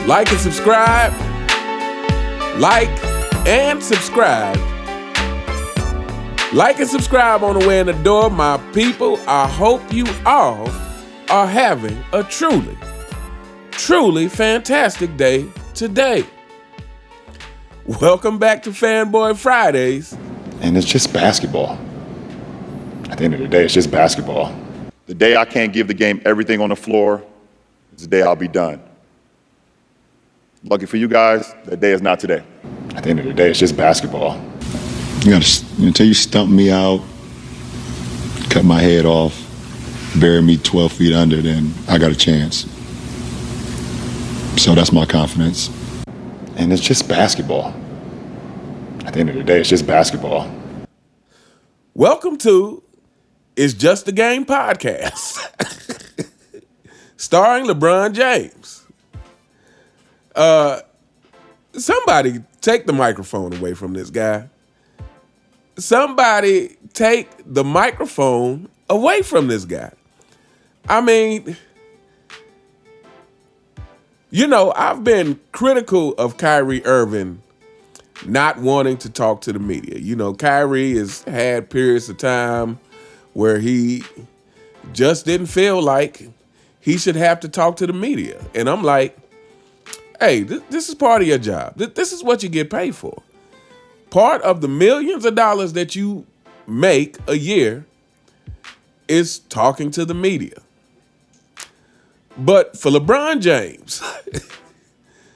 Like and subscribe. Like and subscribe. Like and subscribe on the way in the door, my people. I hope you all are having a truly, truly fantastic day today. Welcome back to Fanboy Fridays. And it's just basketball. At the end of the day, it's just basketball. The day I can't give the game everything on the floor is the day I'll be done. Lucky for you guys, that day is not today. At the end of the day, it's just basketball. Until you stump me out, cut my head off, bury me 12 feet under, then I got a chance. So that's my confidence. And it's just basketball. At the end of the day, it's just basketball. Welcome to It's Just a Game podcast, starring LeBron James. Somebody take the microphone away from this guy. Somebody take the microphone away from this guy. I mean, I've been critical of Kyrie Irving not wanting to talk to the media. Kyrie has had periods of time where he just didn't feel like he should have to talk to the media. And I'm like, hey, this is part of your job. This is what you get paid for. Part of the millions of dollars that you make a year is talking to the media. But for LeBron James,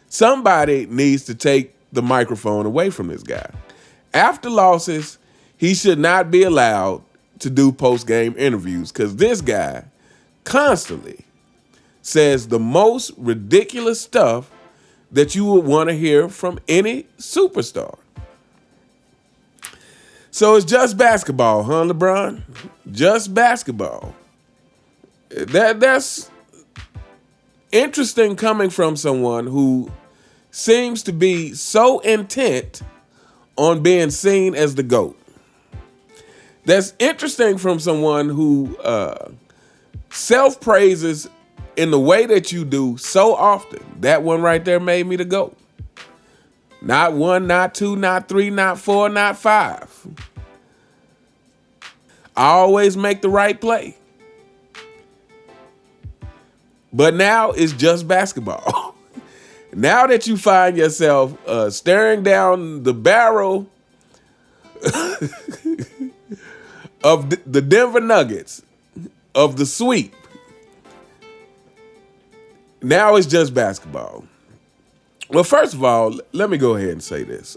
somebody needs to take the microphone away from this guy. After losses, he should not be allowed to do post-game interviews because this guy constantly says the most ridiculous stuff that you would want to hear from any superstar. So it's just basketball, huh, LeBron? Just basketball. That's interesting coming from someone who seems to be so intent on being seen as the GOAT. That's interesting from someone who self-praises in the way that you do so often. That one right there made me the GOAT. Not one, not two, not three, not four, not five. I always make the right play. But now it's just basketball. Now that you find yourself staring down the barrel of the Denver Nuggets, of the sweep, now it's just basketball. Well, first of all, let me go ahead and say this.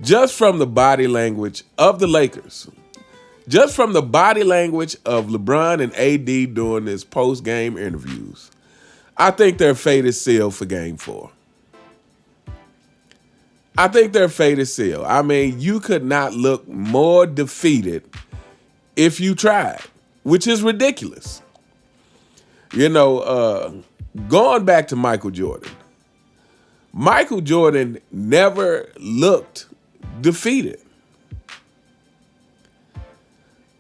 Just from the body language of the Lakers, just from the body language of LeBron and AD during this post-game interviews, I think their fate is sealed for Game 4. I think their fate is sealed. I mean, you could not look more defeated if you tried, which is ridiculous. Going back to Michael Jordan. Michael Jordan never looked defeated.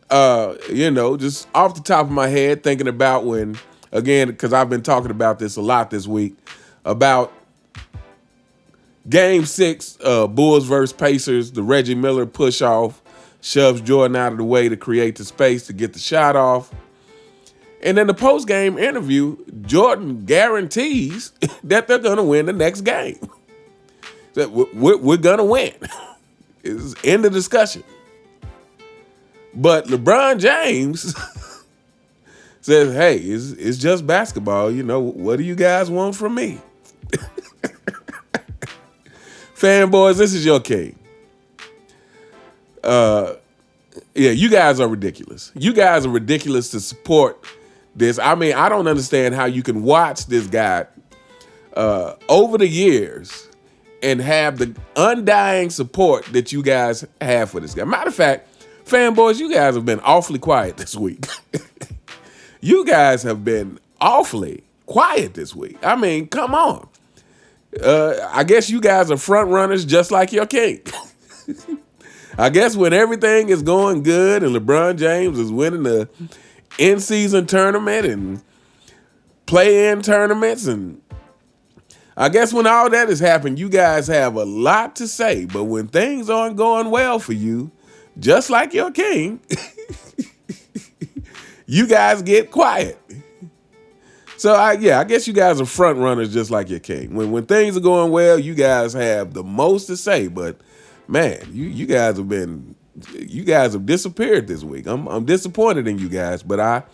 Just off the top of my head, thinking about when, again, because I've been talking about this a lot this week, about Game 6, Bulls versus Pacers, the Reggie Miller push-off shoves Jordan out of the way to create the space to get the shot off. And in the post-game interview, Jordan guarantees that they're going to win the next game. That we're going to win. It's end of discussion. But LeBron James says, hey, it's just basketball. What do you guys want from me? Fanboys, this is your king. You guys are ridiculous. You guys are ridiculous to support this. I mean, I don't understand how you can watch this guy over the years and have the undying support that you guys have for this guy. Matter of fact, fanboys, you guys have been awfully quiet this week. You guys have been awfully quiet this week. I mean, come on. I guess you guys are front runners just like your king. I guess when everything is going good and LeBron James is winning the in-season tournament and play-in tournaments and I guess when all that has happened, you guys have a lot to say. But when things aren't going well for you, just like your king, you guys get quiet. So I guess you guys are front runners just like your king. When things are going well, you guys have the most to say. But man, you guys have disappeared this week. I'm disappointed in you guys, but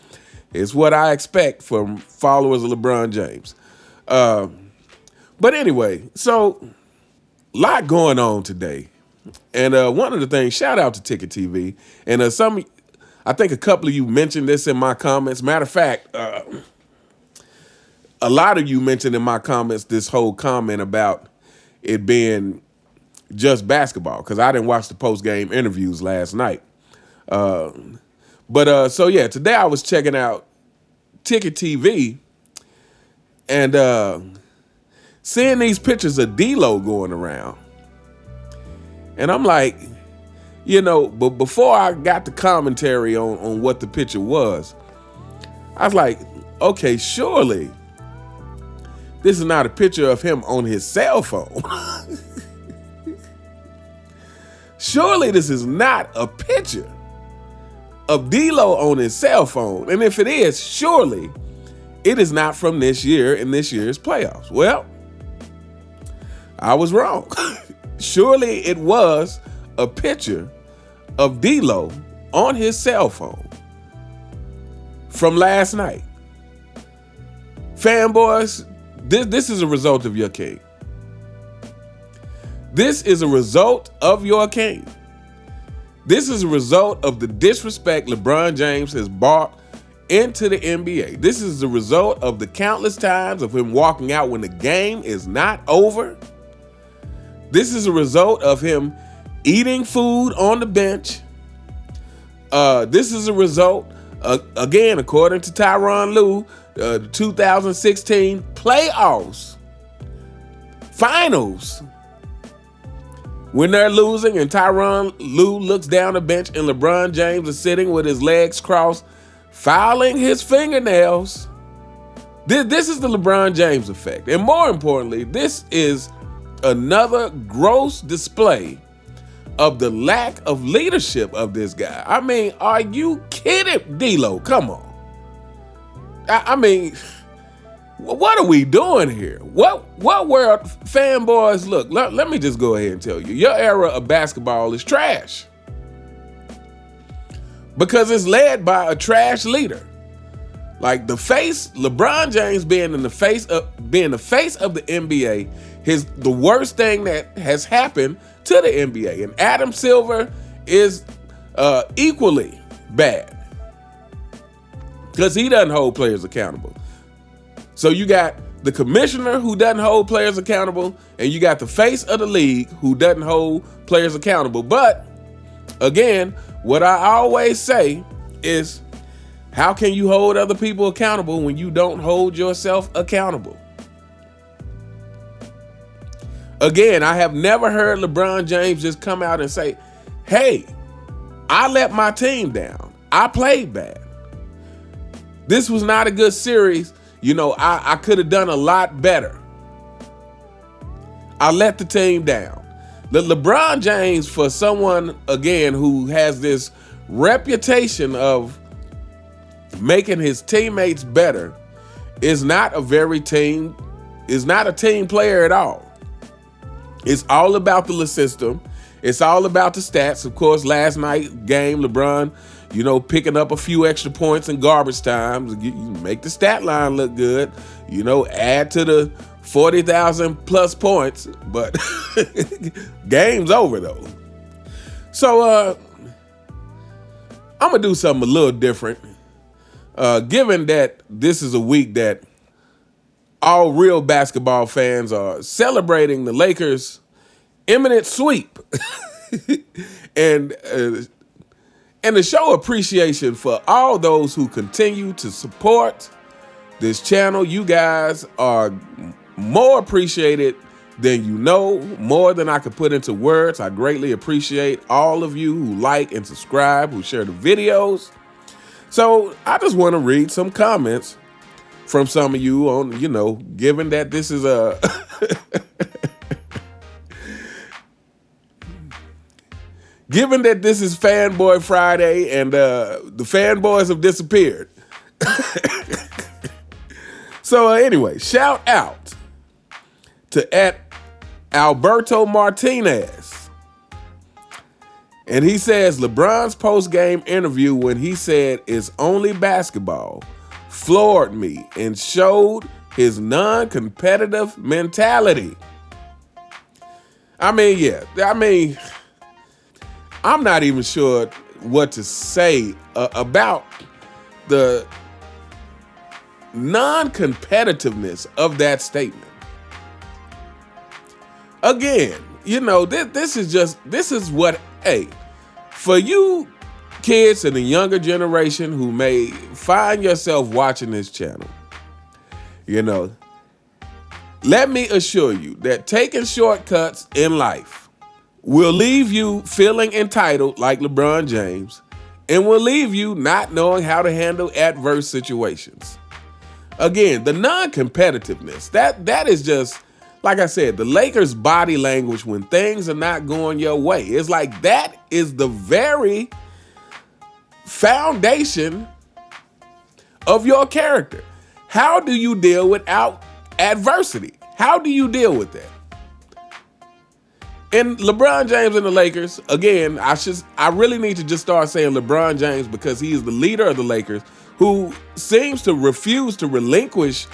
it's what I expect from followers of LeBron James. But anyway, so a lot going on today. And one of the things, shout out to Ticket TV. And I think a couple of you mentioned this in my comments. Matter of fact, a lot of you mentioned in my comments this whole comment about it being just basketball, because I didn't watch the post-game interviews last night. So today I was checking out Ticket TV and seeing these pictures of D-Lo going around. And I'm like, but before I got the commentary on what the picture was, I was like, okay, surely this is not a picture of him on his cell phone. Surely this is not a picture of D-Lo on his cell phone. And if it is, surely it is not from this year in this year's playoffs. Well, I was wrong. Surely it was a picture of D-Lo on his cell phone from last night. Fanboys, this is a result of your king. This is a result of your king. This is a result of the disrespect LeBron James has brought into the NBA. This is the result of the countless times of him walking out when the game is not over. This is a result of him eating food on the bench. This is a result, again, according to Tyronn Lue, the 2016 playoffs, finals, when they're losing and Tyronn Lue looks down the bench and LeBron James is sitting with his legs crossed, filing his fingernails. This is the LeBron James effect. And more importantly, this is another gross display of the lack of leadership of this guy. I mean, are you kidding, D-Lo? Come on. I mean, what are we doing here? What world, fanboys, look, let me just go ahead and tell you, your era of basketball is trash. Because it's led by a trash leader. Like LeBron James being the face of the NBA is the worst thing that has happened to the NBA. And Adam Silver is equally bad, because he doesn't hold players accountable. So you got the commissioner who doesn't hold players accountable, and you got the face of the league who doesn't hold players accountable. But again, what I always say is, how can you hold other people accountable when you don't hold yourself accountable? Again, I have never heard LeBron James just come out and say, hey, I let my team down. I played bad. This was not a good series. I could have done a lot better. I let the team down. LeBron James, for someone, again, who has this reputation of making his teammates better, is not a team player at all. It's all about the system. It's all about the stats. Of course, last night game, LeBron, picking up a few extra points in garbage times. You make the stat line look good. Add to the 40,000 plus points. But game's over, though. So I'm going to do something a little different. Given that this is a week that all real basketball fans are celebrating the Lakers' imminent sweep. And to show appreciation for all those who continue to support this channel. You guys are more appreciated than more than I could put into words. I greatly appreciate all of you who like and subscribe, who share the videos. So I just want to read some comments from some of you on, given that this is Given that this is Fanboy Friday and the fanboys have disappeared. So anyway, shout out to @Alberto Martinez. And he says LeBron's post-game interview when he said it's only basketball floored me and showed his non-competitive mentality. I mean, I'm not even sure what to say about the non-competitiveness of that statement. Again, this is what, hey, for you kids in the younger generation who may find yourself watching this channel, let me assure you that taking shortcuts in life will leave you feeling entitled like LeBron James and will leave you not knowing how to handle adverse situations. Again, the non-competitiveness, that is just, like I said, the Lakers' body language when things are not going your way. It's like that is the very foundation of your character. How do you deal without adversity? How do you deal with that? And LeBron James and the Lakers, again, I really need to just start saying LeBron James because he is the leader of the Lakers who seems to refuse to relinquish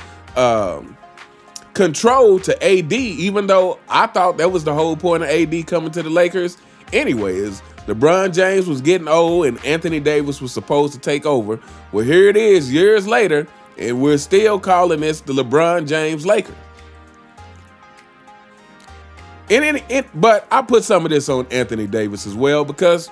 control to AD, even though I thought that was the whole point of AD coming to the Lakers. Anyways, LeBron James was getting old and Anthony Davis was supposed to take over. Well, here it is years later, and we're still calling this the LeBron James Lakers. But I put some of this on Anthony Davis as well because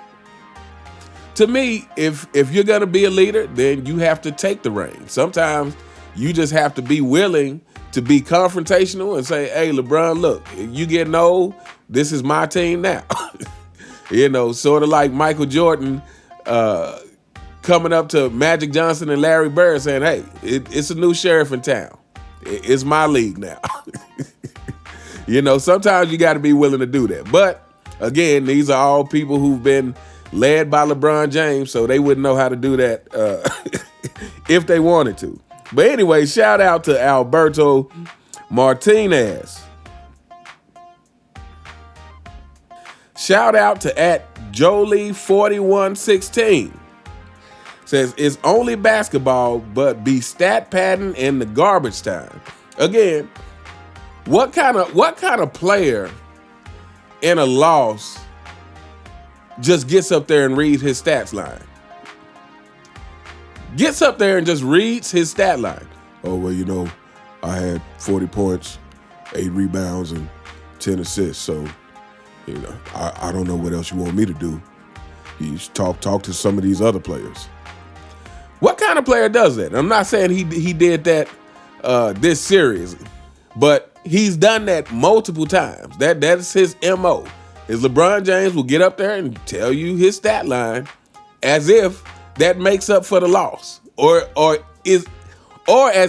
to me, if you're going to be a leader, then you have to take the reins. Sometimes you just have to be willing to be confrontational and say, hey, LeBron, look, you getting old, this is my team now. Sort of like Michael Jordan coming up to Magic Johnson and Larry Bird saying, hey, it's a new sheriff in town. It's my league now. Sometimes you got to be willing to do that. But again, these are all people who've been led by LeBron James, so they wouldn't know how to do that if they wanted to. But anyway, shout out to Alberto Martinez. Shout out to @Jolie4116. Says it's only basketball, but be stat padding in the garbage time. Again, what kind of player in a loss just gets up there and reads his stats line? Gets up there and just reads his stat line. Oh, well, I had 40 points, 8 rebounds, and 10 assists. So, I don't know what else you want me to do. You talk to some of these other players. What kind of player does that? I'm not saying he did that this series, but he's done that multiple times. That's his MO. Is LeBron James will get up there and tell you his stat line as if that makes up for the loss, or as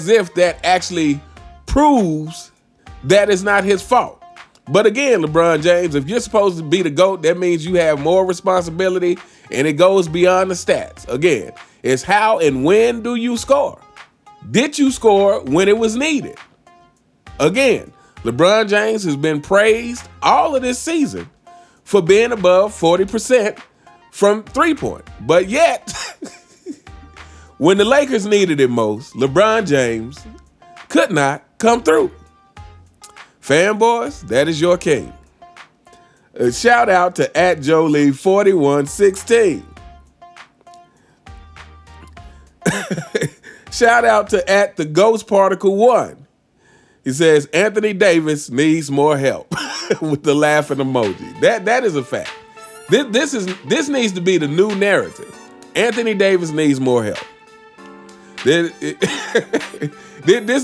if that actually proves that it's not his fault. But again, LeBron James, if you're supposed to be the GOAT, that means you have more responsibility, and it goes beyond the stats. Again, it's how and when do you score? Did you score when it was needed? Again, LeBron James has been praised all of this season for being above 40% from three-point. But yet, when the Lakers needed it most, LeBron James could not come through. Fanboys, that is your king. A shout out to @Jolie4116. Shout out to @TheGhostParticle1. He says Anthony Davis needs more help with the laughing emoji. That is a fact. This needs to be the new narrative. Anthony Davis needs more help. This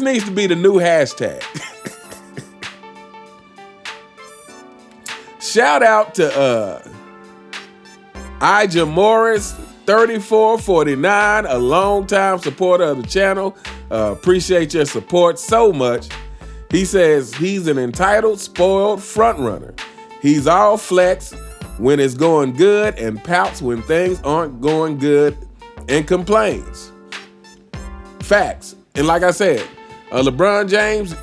needs to be the new hashtag. Shout out to Ija Morris 3449, a longtime supporter of the channel. Appreciate your support so much. He says he's an entitled, spoiled front runner. He's all flex when it's going good and pouts when things aren't going good and complains. Facts. And like I said, LeBron James,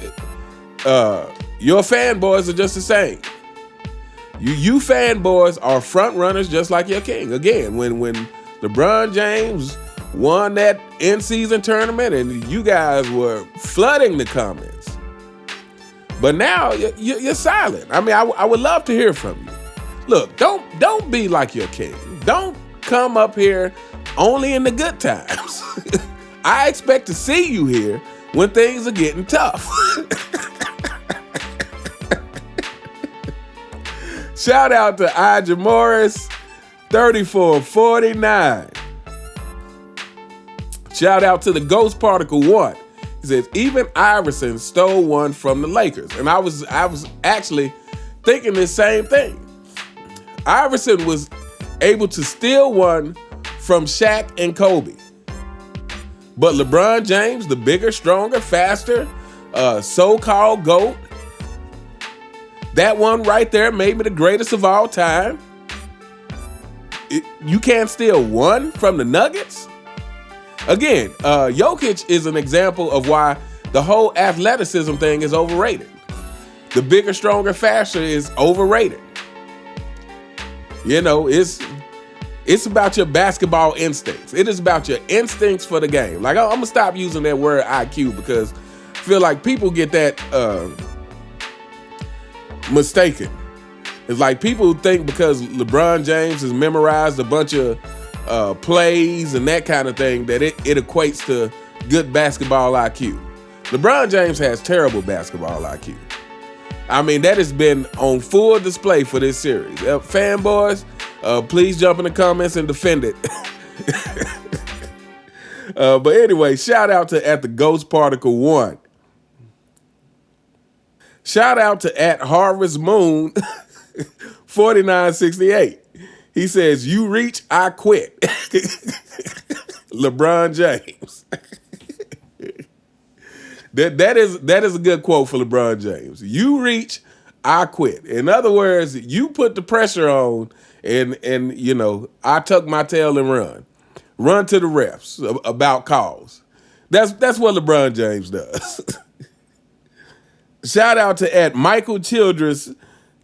your fanboys are just the same. You fanboys are front runners just like your king. Again, when LeBron James won that in-season tournament and you guys were flooding the comments. But now you're silent. I mean, I would love to hear from you. Look, don't be like your king. Don't come up here only in the good times. I expect to see you here when things are getting tough. Shout out to Ija Morris, 3449. Shout out to the Ghost Particle 1. He says, even Iverson stole one from the Lakers. And I was actually thinking the same thing. Iverson was able to steal one from Shaq and Kobe. But LeBron James, the bigger, stronger, faster, so-called GOAT, that one right there, maybe the greatest of all time. You can't steal one from the Nuggets? Again, Jokic is an example of why the whole athleticism thing is overrated. The bigger, stronger, faster is overrated. You know, it's about your basketball instincts. It is about your instincts for the game. Like, I'm going to stop using that word IQ because I feel like people get that mistaken. It's like people think because LeBron James has memorized a bunch of plays and that kind of thing that it equates to good basketball IQ. LeBron James has terrible basketball IQ. I mean, that has been on full display for this series. Fanboys, please jump in the comments and defend it. But anyway, shout out to at the Ghost Particle 1. Shout out to at Harvest Moon 4968. He says, you reach, I quit. LeBron James. That is a good quote for LeBron James. You reach, I quit. In other words, you put the pressure on and you know, I tuck my tail and run. Run to the refs about calls. That's what LeBron James does. Shout out to at Michael Childress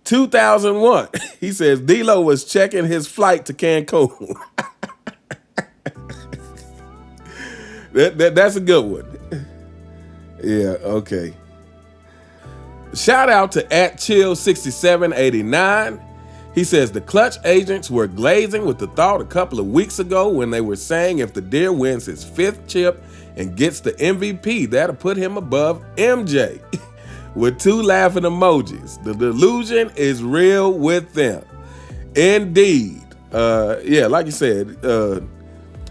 2001. He says D-Lo was checking his flight to Cancun. That's a good one. Yeah, okay. Shout out to at Chill6789. He says the Clutch agents were glazing with the thought a couple of weeks ago when they were saying if the Deer wins his 5th chip and gets the MVP, that'll put him above MJ. With 2 laughing emojis. The delusion is real with them. Indeed. Yeah, like you said,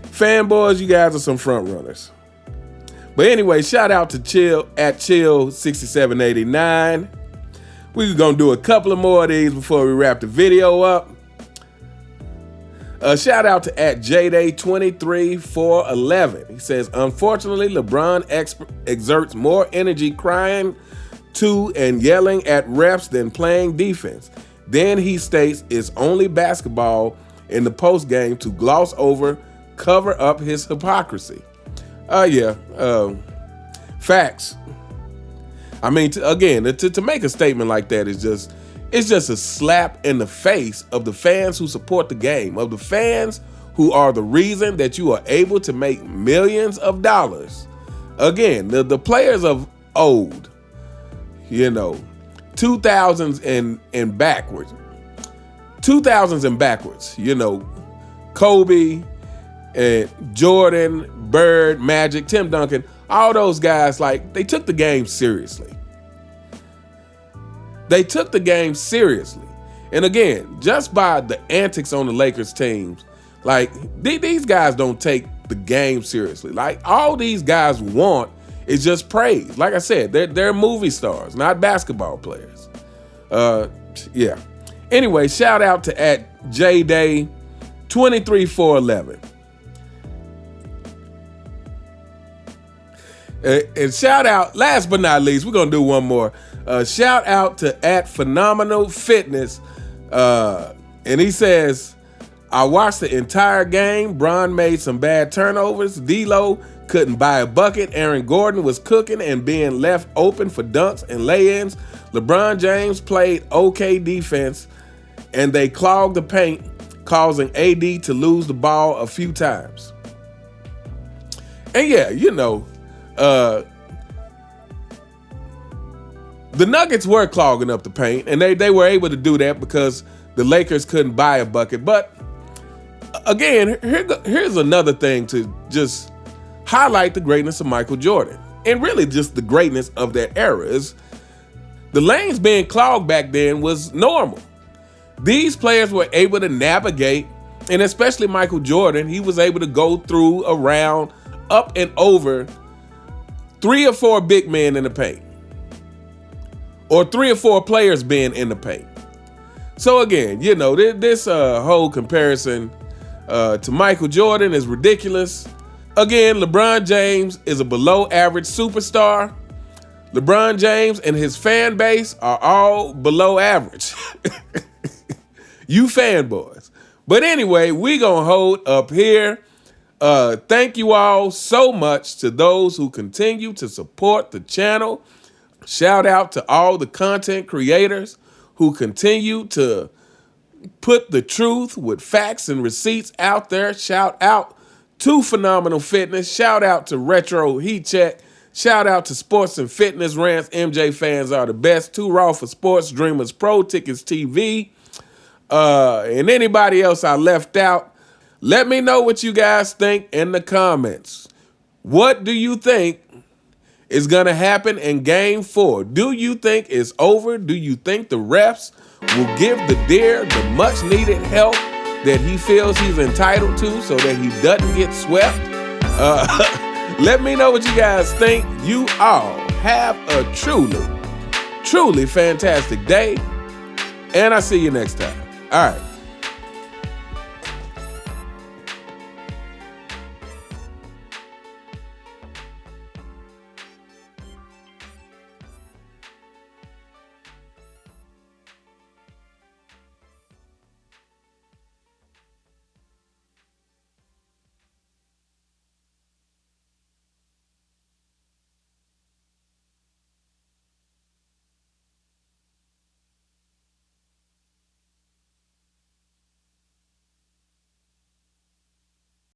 fanboys, you guys are some front runners. But anyway, shout out to Chill at Chill6789. We're gonna do a couple of more of these before we wrap the video up. Shout out to at JDay23411. He says, unfortunately, LeBron exerts more energy crying to and yelling at refs than playing defense. Then he states it's only basketball in the post game to gloss over, cover up his hypocrisy. Facts. I mean, to make a statement like that is just a slap in the face of the fans who support the game, of the fans who are the reason that you are able to make millions of dollars. Again, the players of old, you know, 2000s and backwards. 2000s and backwards, you know, Kobe and Jordan, Bird, Magic, Tim Duncan, all those guys, like, they took the game seriously. They took the game seriously. And again, just by the antics on the Lakers teams, like, these guys don't take the game seriously. Like, all these guys want is just praise. Like I said, they're movie stars, not basketball players. Yeah. Anyway, shout out to at JDay23411. And shout out, last but not least, we're going to do one more. Shout out to @PhenomenalFitness. And he says, I watched the entire game. Bron made some bad turnovers. D-Lo couldn't buy a bucket. Aaron Gordon was cooking and being left open for dunks and lay-ins. LeBron James played okay defense, and they clogged the paint, causing AD to lose the ball a few times. And yeah, the Nuggets were clogging up the paint, and they were able to do that because the Lakers couldn't buy a bucket. But again, here's another thing to just highlight the greatness of Michael Jordan, and really just the greatness of that era. Is the lanes being clogged back then was normal. These players were able to navigate, and especially Michael Jordan, he was able to go through, around, up and over 3 or 4 big men in the paint, or 3 or 4 players being in the paint. So again, this whole comparison to Michael Jordan is ridiculous. Again, LeBron James is a below average superstar. LeBron James and his fan base are all below average. You fanboys. But anyway, we gonna hold up here. Thank you all so much to those who continue to support the channel. Shout out to all the content creators who continue to put the truth with facts and receipts out there. Shout out to Phenomenal Fitness. Shout out to Retro Heat Check. Shout out to Sports and Fitness Rants. MJ fans are the best. Too Raw for Sports, Dreamers Pro, Tickets TV, and anybody else I left out. Let me know what you guys think in the comments. What do you think is going to happen in Game 4? Do you think it's over? Do you think the refs will give the deer the much-needed help that he feels he's entitled to so that he doesn't get swept? Let me know what you guys think. You all have a truly, truly fantastic day, and I'll see you next time. All right.